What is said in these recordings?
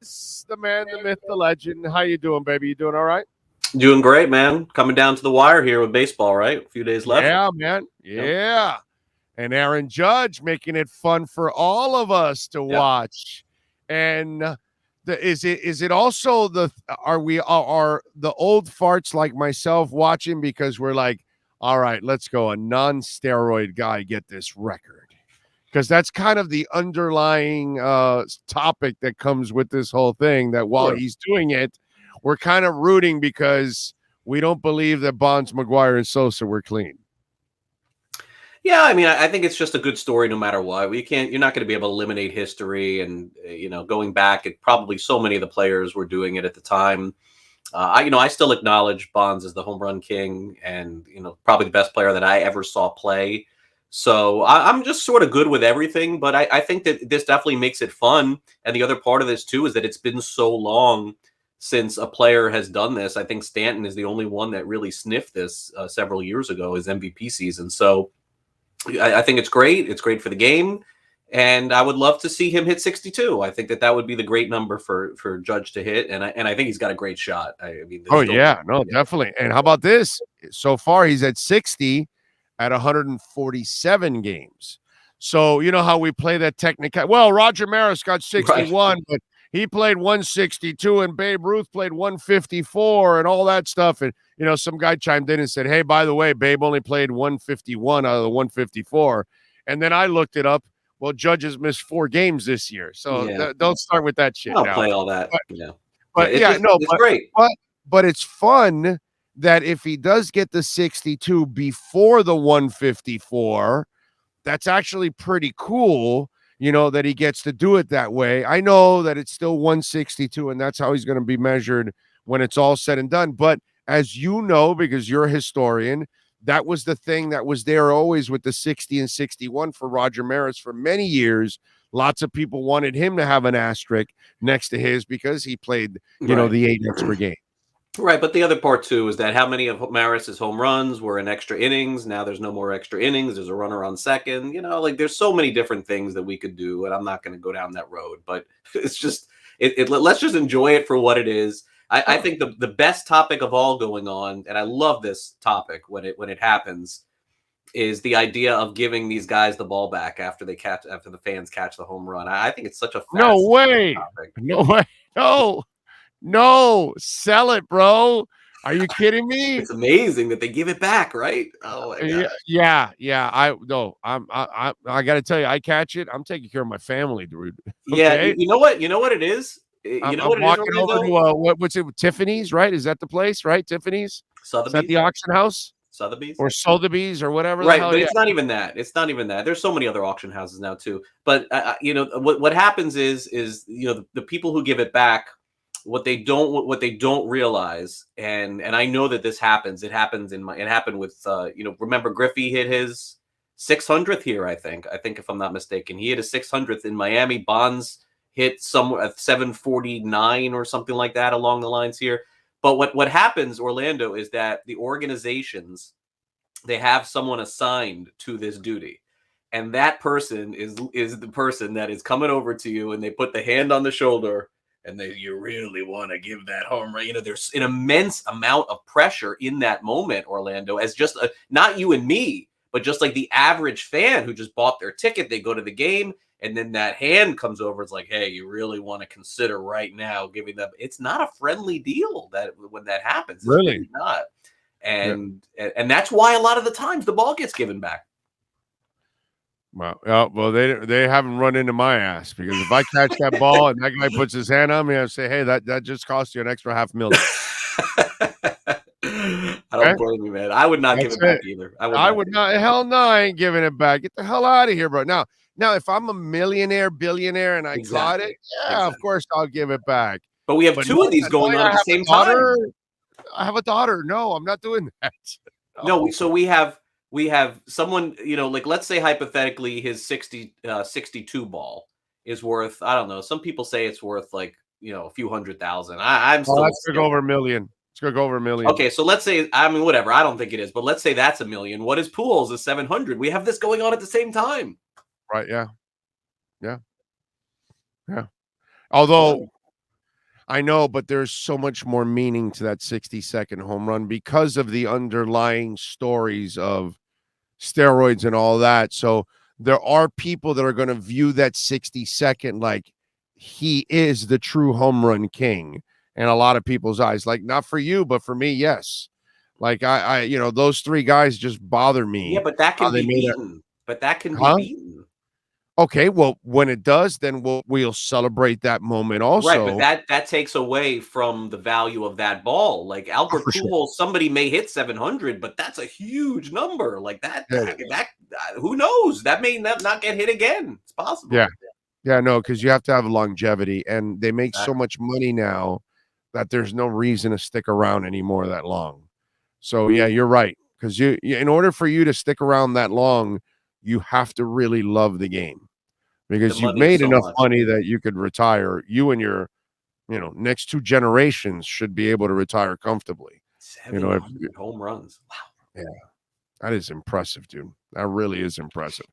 the man, the myth, the legend. How you doing, baby? You doing all right? Doing great, man. Coming down to the wire here with baseball, right? A few days left. Yeah, man. Yep. Yeah. And Aaron Judge making it fun for all of us to Yep. watch. And is it also are the old farts like myself watching because we're like, all right, let's go a non-steroid guy get this record. Because that's kind of the underlying topic that comes with this whole thing, that while Sure. he's doing it, we're kind of rooting because we don't believe that Bonds, McGuire, and Sosa were clean. Yeah, I mean, I think it's just a good story no matter what. You're not going to be able to eliminate history, and going back, it probably so many of the players were doing it at the time. I still acknowledge Bonds as the home run king, and probably the best player that I ever saw play. So I'm just sort of good with everything, but I think that this definitely makes it fun. And the other part of this too is that it's been so long since a player has done this. I think Stanton is the only one that really sniffed this several years ago, his MVP season. So I think it's great. It's great for the game, and I would love to see him hit 62. I think that would be the great number for Judge to hit, and I think he's got a great shot. I mean, Oh there's no, yeah, no, yeah, definitely. And how about this? So far, he's at 60 at 147 games. So you know how we play that technical. Well, Roger Maris got right. 61, but he played 162, and Babe Ruth played 154, and all that stuff. And some guy chimed in and said, "Hey, by the way, Babe only played 151 out of the 154." And then I looked it up. Well, Judges missed 4 games this year, so Yeah, don't start with that I shit don't now. play all that. But Yeah, yeah. but yeah, no, It's great. but but it's fun that if he does get the 62 before the 154, that's actually pretty cool, that he gets to do it that way. I know that it's still 162, and that's how he's going to be measured when it's all said and done. But as you know, because you're a historian, that was the thing that was there always with the 60 and 61 for Roger Maris for many years. Lots of people wanted him to have an asterisk next to his because he played, Right. the 8 extra game. Right, but the other part too is that how many of Maris's home runs were in extra innings? Now there's no more extra innings. There's a runner on second. Like there's so many different things that we could do, and I'm not going to go down that road. But it's just let's just enjoy it for what it is. I think the best topic of all going on, and I love this topic when it happens, is the idea of giving these guys the ball back after the fans catch the home run. I think it's such a No fascinating way. topic. No way. No. No. Sell it, bro. Are you kidding me? It's amazing that they give it back, right? Oh my Yeah, god. yeah, yeah. I got to tell you, I catch it. I'm taking care of my family, dude. Yeah, Okay, you know what? You know what it is? You know I'm what it is, walking over Orlando? to what's it? Tiffany's, right? Is that the place, right? Tiffany's. Is that Sotheby's? the auction house Sotheby's? or Sotheby's or whatever the Right, hell? but Yeah. it's not even that. It's not even that. There's so many other auction houses now too. But what happens is the people who give it back, what they don't realize, and I know that this happens. It happened with remember Griffey hit his 600th here. I think if I'm not mistaken, he hit his 600th in Miami. Bonds hit somewhere at 749 or something like that along the lines here. But what happens, Orlando, is that the organizations, they have someone assigned to this duty, and that person is the person that is coming over to you, and they put the hand on the shoulder, and you really want to give that home run. There's an immense amount of pressure in that moment, Orlando, as just not you and me, but just like the average fan who just bought their ticket. They go to the game, and then that hand comes over. It's like, hey, you really want to consider right now giving them. It's not a friendly deal that when that happens. It's Really? really not. Yeah. And that's why a lot of the times the ball gets given back. Well, well, they haven't run into my ass because if I catch that ball and that guy puts his hand on me, I say, hey, that just cost you an extra $500,000. I Okay, don't blame you, man. I would not give that's it it. back either. I would I not would give it not. back. Hell no, I ain't giving it back. Get the hell out of here, bro. Now, if I'm a millionaire, billionaire, and I caught it, Exactly. yeah, of Exactly. course I'll give it back. But we have But two of these going knowing on I at the have a same time. daughter, I have a daughter. No, I'm not doing that. No, No. so we have someone, like let's say hypothetically his 62 ball is worth, I don't know. Some people say it's worth like, a few hundred thousand. I'm Oh, still that's gonna go over a skeptical. million. It's gonna go over a million. Okay, so let's say, I mean, whatever. I don't think it is, but let's say that's a million. What is Pools is 700? We have this going on at the same time. Right? Yeah. Yeah. Yeah. It's Although wild. I know, but there's so much more meaning to that 60-second home run because of the underlying stories of steroids and all that. So there are people that are going to view that 60-second like he is the true home run king in a lot of people's eyes. Like, not for you, but for me, yes. Like, those three guys just bother Yeah, me. but that How can they be made it. beaten. But that can be Huh? beaten. Okay, well, when it does, then we'll celebrate that moment Right, but also. that takes away from the value of that ball. Like Oh, Albert for sure. Pujols, somebody may hit 700, but that's a huge number. Like Yeah, it is. who knows? That may not get hit again. It's possible. Yeah. Yeah, no, because you have to have longevity, and they make so Exactly. much money now that there's no reason to stick around anymore that long. So, yeah, you're right. Because in order for you to stick around that long, you have to really love the game The because you've money is made so enough much. money that you could retire. You and your, next two generations should be able to retire comfortably. If 700 home runs. Wow. yeah, that is impressive, dude. That really is impressive.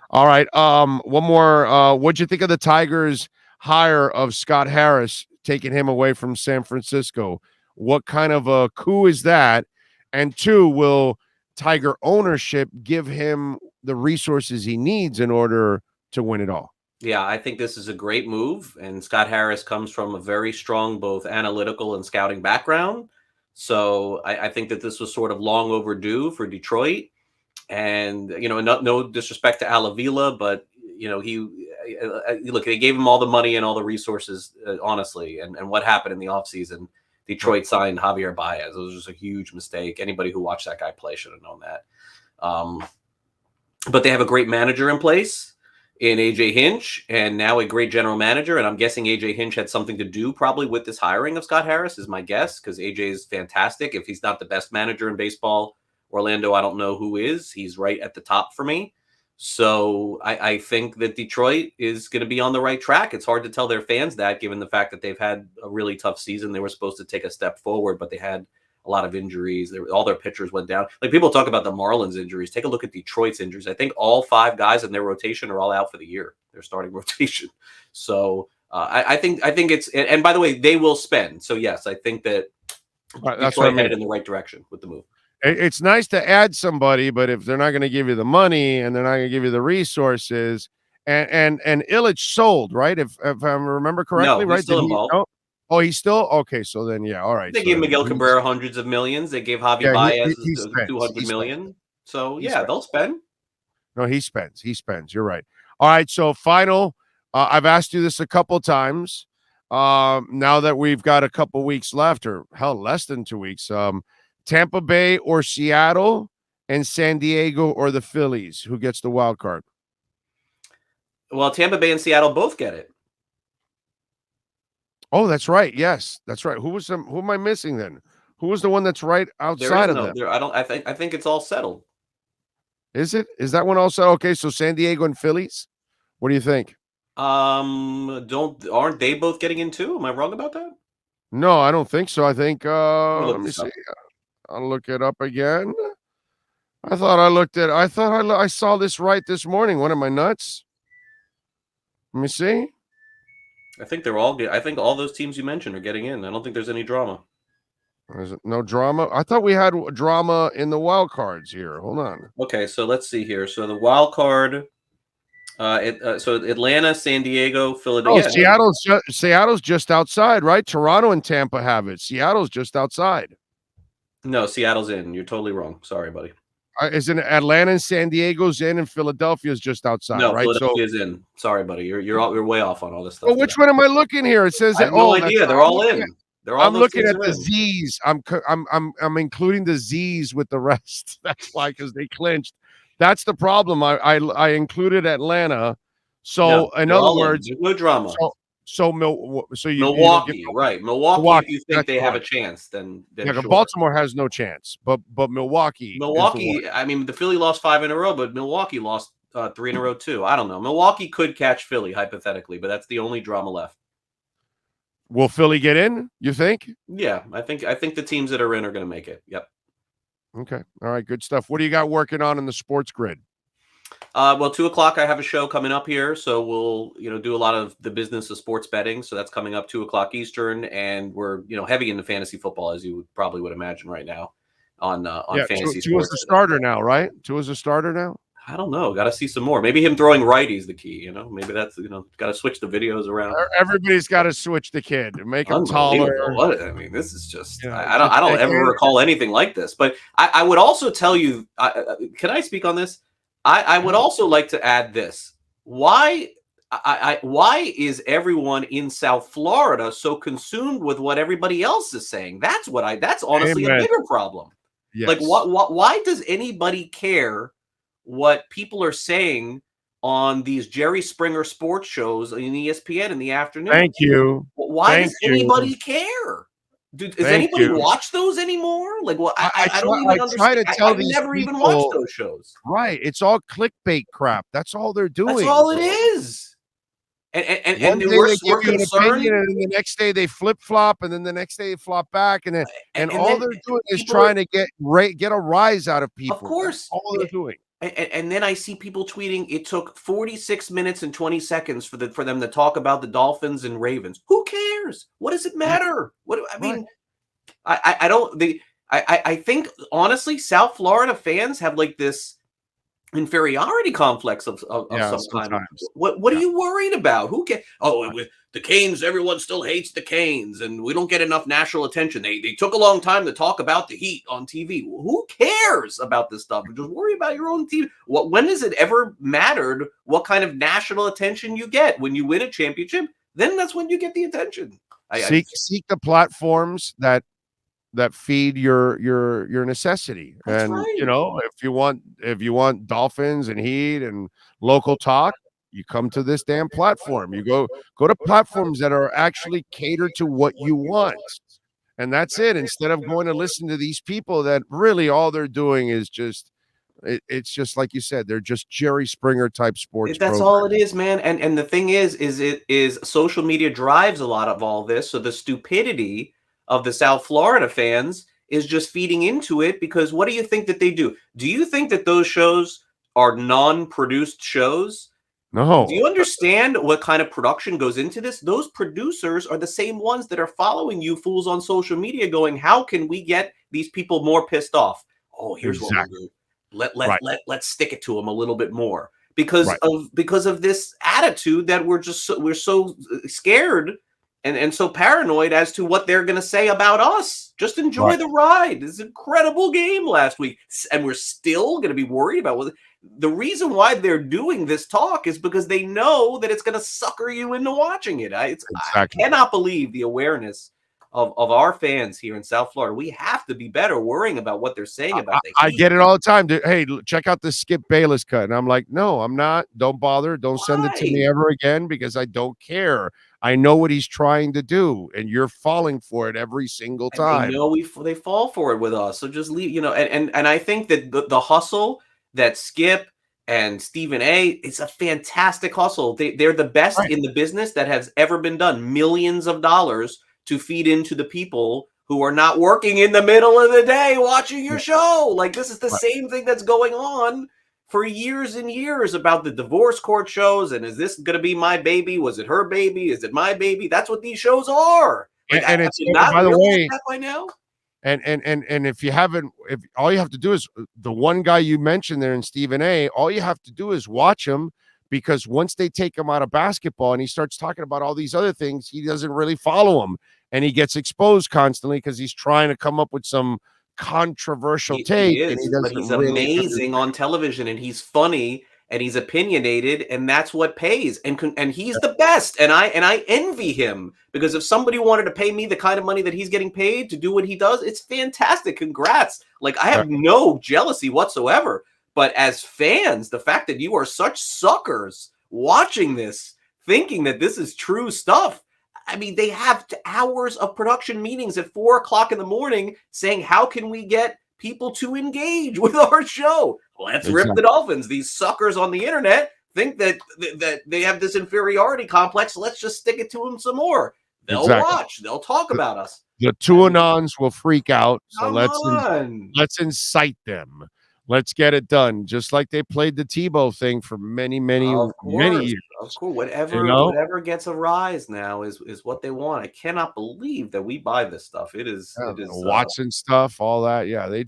All right. One more. What'd you think of the Tigers' hire of Scott Harris, taking him away from San Francisco? What kind of a coup is that? And two, will Tiger ownership give him the resources he needs in order to win it all? Yeah, I think this is a great move. And Scott Harris comes from a very strong, both analytical and scouting background. So I think that this was sort of long overdue for Detroit. And no disrespect to Avila, but look, they gave him all the money and all the resources, honestly. And what happened in the offseason? Detroit signed Javier Baez. It was just a huge mistake. Anybody who watched that guy play should have known that. But they have a great manager in place in AJ Hinch, and now a great general manager. And I'm guessing AJ Hinch had something to do probably with this hiring of Scott Harris, is my guess, because AJ is fantastic. If he's not the best manager in baseball, Orlando, I don't know who is. He's right at the top for me. So I think that Detroit is going to be on the right track. It's hard to tell their fans that, given the fact that they've had a really tough season. They were supposed to take a step forward, but they had a lot of injuries. All their pitchers went down. Like, people talk about the Marlins injuries. Take a look at Detroit's injuries. I think all 5 guys in their rotation are all out for the year. Their starting rotation. So I think it's. And by the way, they will spend. So yes, I think that Right, that's what I Detroit mean. headed in the right direction with the move. It's nice to add somebody, but if they're not going to give you the money and they're not going to give you the resources, and Illich sold, right? If I remember correctly, No, he's right? still Did he? involved. No. Oh, he's still okay. So then, yeah, all right. They So gave then, Miguel Cabrera hundreds of millions. They gave Javi yeah, Baez he spends. 200 million. So He yeah, spends. they'll spend. No, he spends. He spends. You're right. All right. So final. I've asked you this a couple times. Now that we've got a couple weeks left, or hell, less than 2 weeks. Tampa Bay or Seattle, and San Diego or the Phillies. Who gets the wild card? Well, Tampa Bay and Seattle both get it. Oh, that's right. Yes, that's right. Who am I missing then? Who was the one that's right There is outside of no them? there. I think it's all settled. Is it? Is that one also? Okay, so San Diego and Phillies. What do you think? Aren't they both getting in too? Am I wrong about that? No, I don't think so. I think Let me let look me this see. up. I'll look it up again. I saw this right this morning. What am I nuts? Let me see. I think I think all those teams you mentioned are getting in. I don't think there's any drama. Is it no drama? I thought we had drama in the wild cards here. Hold on. Okay, so let's see here. So the wild card, so Atlanta, San Diego, Oh, Philadelphia. Yeah, Seattle's just outside, right? Toronto and Tampa have it. Seattle's just outside. no, Seattle's in. You're totally wrong. Sorry, buddy. Isn't Atlanta and San Diego's in, and Philadelphia's just outside, No, right? So, Philadelphia's in. Sorry, buddy. You're way off on all this stuff well, today. which one am I looking here? It says I that. have no Oh, that's idea. They're all in. I'm Those looking teams at are the in. Z's. I'm including the Z's with the rest. That's why, because they clinched. That's the problem. I included Atlanta. So No, in they're other all in. words, There's no drama. so you don't give Milwaukee, right? Milwaukie, if Milwaukee. you think That's they have a right. chance, Yeah, then 'cause sure. Baltimore has no chance, but Milwaukee is the one. Milwaukee, I mean, the Philly lost 5 in a row, but Milwaukee lost 3 in a row too. I don't know. Milwaukee could catch Philly hypothetically, but that's the only drama left. Will Philly get in? You think? Yeah, I think the teams that are in are going to make it. Yep. Okay. All right. Good stuff. What do you got working on in the sports grid? Well, 2 o'clock, I have a show coming up here, so we'll, do a lot of the business of sports betting. So that's coming up 2 o'clock Eastern, and we're, heavy into fantasy football, as you probably would imagine right now on Yeah, fantasy two is the sports. starter now, right? Two is the starter now. I don't know. Got to see some more. Maybe him throwing righties the key. Maybe that's got to switch the videos around. Everybody's got to switch the kid and make him taller. What I mean, this is just I just don't ever recall anything like this. But I would also tell you. Can I speak on this? I would also like to add this. Why is everyone in South Florida so consumed with what everybody else is saying? That's honestly a bigger problem. Yes. Like why does anybody care what people are saying on these Jerry Springer sports shows in ESPN in the afternoon? Thank you. Why does anybody care? Dude, does anybody watch those anymore? Like, well, I don't even understand. I've never even watched those shows. Right. It's all clickbait crap. That's all they're doing. That's all it is. And we're concerned. And then the next day they flip flop, and then the next day they flop back, and all they're doing is trying to get a rise out of people. Of course, that's all they're doing. And then I see people tweeting, it took 46 minutes and 20 seconds for them to talk about the Dolphins and Ravens. Who cares? What does it matter? I think honestly, South Florida fans have like this inferiority complex of some kind. What are you worried about? Who cares? Oh, with the Canes, everyone still hates the Canes, and we don't get enough national attention. They took a long time to talk about the Heat on TV. Who cares about this stuff? Just worry about your own team. When has it ever mattered what kind of national attention you get? When you win a championship, then that's when you get the attention. Seek the platforms that feed your necessity. That's and right. if you want Dolphins and Heat and local talk, you come to this damn platform. You go to platforms that are actually catered to what you want, and that's it. Instead of going to listen to these people that really all they're doing is just it's just like you said, they're just Jerry Springer type sports. That's all it is, man. And the thing is social media drives a lot of all this. So the stupidity of the South Florida fans is just feeding into it, because what do you think that they do? Do you think that those shows are non-produced shows? No. Do you understand what kind of production goes into this? Those producers are the same ones that are following you fools on social media going, how can we get these people more pissed off? Oh, here's what we'll do. Let's stick it to them a little bit more because of this attitude that we're so scared and so paranoid as to what they're going to say about us. Just enjoy the ride. This is an incredible game last week, and we're still going to be worried about what. The reason why they're doing this talk is because they know that it's going to sucker you into watching it. I cannot believe the awareness of our fans here in South Florida. We have to be better worrying about what they're saying about the Heat. I get it all the time. Hey, check out the Skip Bayless cut. And I'm like, no, I'm not. Don't bother. Don't send it to me ever again, because I don't care. I know what he's trying to do, and you're falling for it every single time. And they know they fall for it with us. So just leave, and I think that the hustle that Skip and Stephen A, it's a fantastic hustle. They're the best in the business that has ever been done. Millions of dollars to feed into the people who are not working in the middle of the day watching your show. Like, this is the same thing that's going on for years and years about the divorce court shows. And is this going to be my baby? Was it her baby? Is it my baby? That's what these shows are. Like, and it's not, by the way, that by now. And if you haven't, if all you have to do is the one guy you mentioned there in Stephen A, all you have to do is watch him, because once they take him out of basketball and he starts talking about all these other things, he doesn't really follow them, and he gets exposed constantly because he's trying to come up with some controversial take. But he's amazing on television, and he's funny, and he's opinionated, and that's what pays. And he's the best. And I envy him, because if somebody wanted to pay me the kind of money that he's getting paid to do what he does, it's fantastic. Congrats. Like, I have no jealousy whatsoever. But as fans, the fact that you are such suckers watching this, thinking that this is true stuff. I mean, they have hours of production meetings at 4 o'clock in the morning saying, how can we get people to engage with our show? Let's rip the Dolphins. These suckers on the internet think that they have this inferiority complex. Let's just stick it to them some more. They'll watch. They'll talk about us. The two anons will freak out. So let's incite them. Let's get it done. Just like they played the Tebow thing for many, many, many years. Of course. You know? Whatever gets a rise now is what they want. I cannot believe that we buy this stuff. It is The Watson stuff, all that. Yeah, they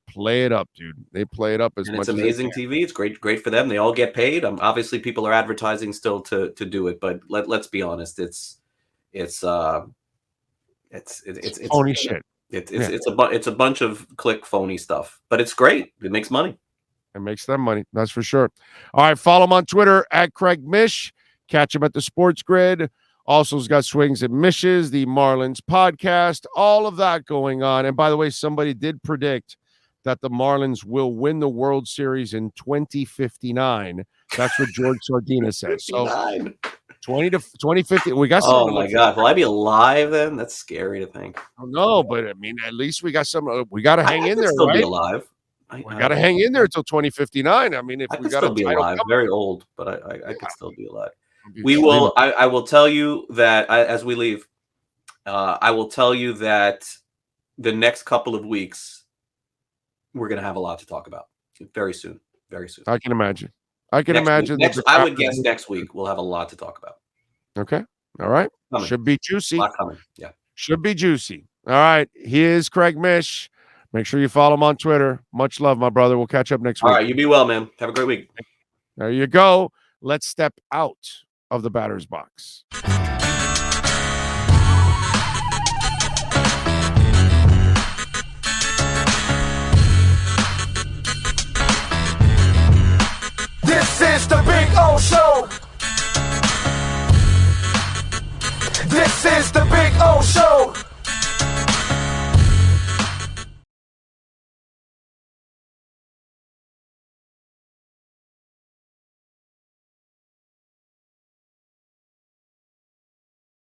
play it up, dude. They play it up as and much it's amazing as they can. TV. It's great for them. They all get paid. Obviously, people are advertising still to do it, but let's be honest. It's phony shit. It's a bunch of click phony stuff, but it's great. It makes money. It makes them money. That's for sure. All right, follow him on Twitter at Craig Mish. Catch him at the Sports Grid. Also, has got Swings and Mishes, the Marlins podcast, all of that going on. And by the way, somebody did predict that the Marlins will win the World Series in 2059. That's what George Sardina said. So 2050. We got some. Oh my God! Will I be alive then? That's scary to think. No, but I mean, at least we got some. We got to hang in there, still right? Be alive. We got to hang in there until 2059. I mean, if we got to be alive, very old, but I could still be alive. We will. I will tell you that as we leave, I will tell you that the next couple of weeks we're going to have a lot to talk about. Very soon. Very soon. I can imagine. I would guess next week we'll have a lot to talk about. Okay. All right. Coming. Should be juicy. A lot coming. Yeah. Should be juicy. All right. He is Craig Mish. Make sure you follow him on Twitter. Much love, my brother. We'll catch up next week. All right. You be well, man. Have a great week. There you go. Let's step out of the batter's box. This is the Big O Show. This is the Big O Show.